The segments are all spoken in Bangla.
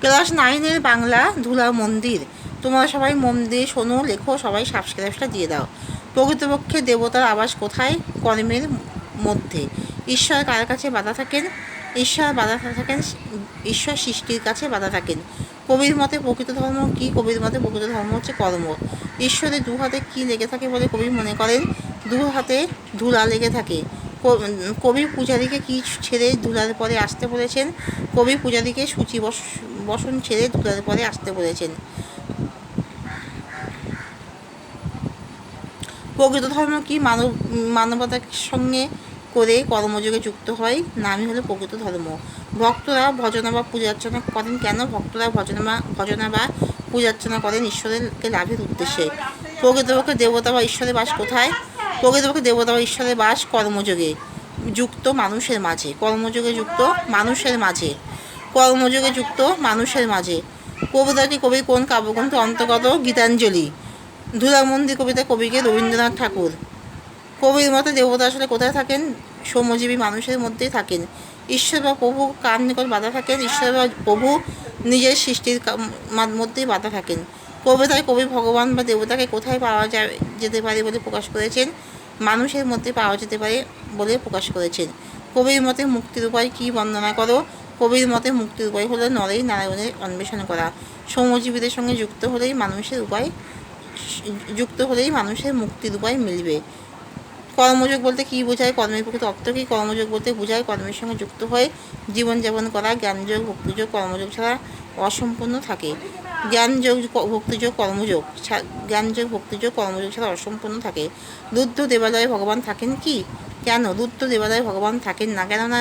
ক্লাস 9-এর বাংলা ধুলা মন্দির। তোমরা সবাই মন দিয়ে শোনো, লেখো, সবাই সাবস্ক্রাইবটা দিয়ে দাও। প্রকৃতপক্ষে দেবতার আবাস কোথায়? কর্মের মধ্যে। ঈশ্বর কার কাছে বাধা থাকেন? ঈশ্বর সৃষ্টির কাছে বাধা থাকেন। কবির মতে প্রকৃত ধর্ম কি? কবির মতে প্রকৃত ধর্ম হচ্ছে কর্ম। ঈশ্বরের দু হাতে কী লেগে থাকে বলে কবি মনে করেন? দু হাতে ধুলা লেগে থাকে। কবি পূজারীকে কি ছেড়ে ধুলার পরে আসতে বলেছেন? কবি পূজারীকে বসন ছেড়ে ধুলার পরে আসতে বলেছেন। প্রকৃত ধর্ম কি? মানবতার সঙ্গে করে কর্মযোগে যুক্ত হয়, নামই হলো প্রকৃত ধর্ম। ভক্তরা ভজনা বা পূজার্চনা করেন কেন? ভক্তরা ভজনা বা পূজার্চনা করেন ঈশ্বরকে লাভের উদ্দেশ্যে। প্রকৃতপক্ষে দেবতা বা ঈশ্বরের বাস কোথায়? প্রকৃতপক্ষে দেবতা বা ঈশ্বরের বাস কর্মযোগে যুক্ত মানুষের মাঝে। কর্মযোগে যুক্ত মানুষের মাঝে। কবিতাটি কবি কোন কাব্যগ্রন্থ অন্তর্গত? গীতাঞ্জলি। ধুলামন্দির কবিতা কবিকে রবীন্দ্রনাথ ঠাকুর। কবির মতে দেবতা আসলে কোথায় থাকেন? শ্রমজীবী মানুষের মধ্যেই থাকেন। ঈশ্বর বা প্রভু কার নিকট বাধা থাকেন? ঈশ্বর বা প্রভু নিজের সৃষ্টির মধ্যেই বাধা থাকেন। কবিতায় কবি ভগবান বা দেবতাকে কোথায় পাওয়া যেতে পারে বলে প্রকাশ করেছেন? মানুষের মধ্যে পাওয়া যেতে পারে বলে প্রকাশ করেছেন। কবির মতে মুক্তির উপায় কি বর্ণনা করো? কবির মতে মুক্তির উপায় হলো নরেই নারায়ণের অন্বেষণ করা। শ্রমজীবীদের সঙ্গে যুক্ত হলেই মানুষের মুক্তির উপায় মিলবে। কর্মযোগ বলতে কী বোঝায়? কর্মের প্রকৃত অর্থ কী? কর্মযোগ বলতে বোঝায় কর্মের সঙ্গে যুক্ত হয়ে জীবনযাপন করা। জ্ঞানযোগ, ভক্তিযোগ, কর্মযোগ ছাড়া অসম্পূর্ণ থাকে। জ্ঞানযোগ, ভক্তিযোগ, কর্মযোগ ছাড়া অসম্পূর্ণ থাকে। রুদ্র দেবালয়ে ভগবান থাকেন কি? কেন? রুদ্র দেবালয়ে ভগবান থাকেন না, কেননা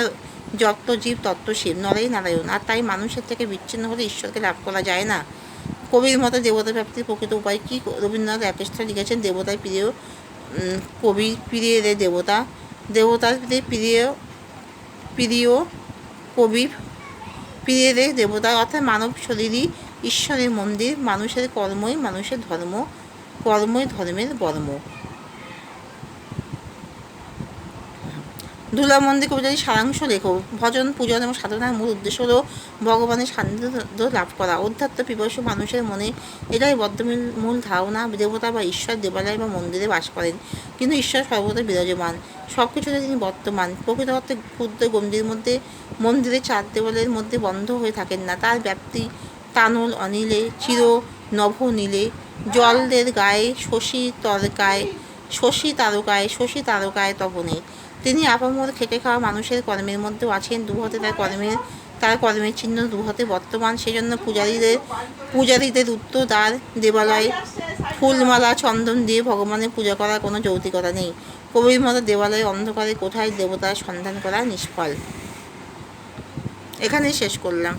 যত জীব তত্ত্ব শিব, নরেই নারায়ণ, আর তাই মানুষের থেকে বিচ্ছিন্ন হলে ঈশ্বরকে লাভ করা যায় না। কবির মতে দেবতা প্রাপ্তির প্রকৃত উপায় কি? রবীন্দ্রনাথ একেস্ট্রা লিখেছেন, দেবতায় প্রিয় কবি প্রিয় রে দেবতা। দেবতার প্রিয় কবি প্রিয় রে দেবতা, অর্থাৎ মানব শরীরই ঈশ্বরের মন্দির। মানুষের কর্মই মানুষের ধর্ম, কর্মই ধর্মের বর্ম। ধুলা মন্দির কবিতাটি সারাংশ লেখো। ভজন, পূজন এবং সাধনার মূল উদ্দেশ্য হল ভগবানের সান্নিধ্য লাভ করা। অধ্যাত্ম পিপাসু মানুষের মনে এটাই মূল ধারণা। দেবতা বা ঈশ্বর দেবালয় বা মন্দিরে বাস করেন, কিন্তু ঈশ্বর সর্বদা বিরাজমান, সব কিছুতে তিনি বর্তমান। প্রকৃত অর্থে ক্ষুদ্র গণ্ডির মধ্যে মন্দিরের চার দেওয়ালের মধ্যে বন্ধ হয়ে থাকেন না। তার ব্যাপ্তি তানুল অনিলে, চির নভ নীলে, জলের গায়ে, শশী তারকায় তপনে। তিনি আপামর খেটে খাওয়া মানুষের কর্মের মধ্যেও আছেন। দুহাতে তার কর্মের চিহ্ন, দুহাতে বর্তমান। সেজন্য পূজারীদের উত্তর দ্বার দেবালয় ফুলমালা চন্দন দিয়ে ভগবানের পূজা করার কোনো যৌক্তিকতা নেই। কবির মতো দেবালয়ে অন্ধকারে কোথায় দেবতার সন্ধান করা নিষ্ফল। এখানেই শেষ করলাম।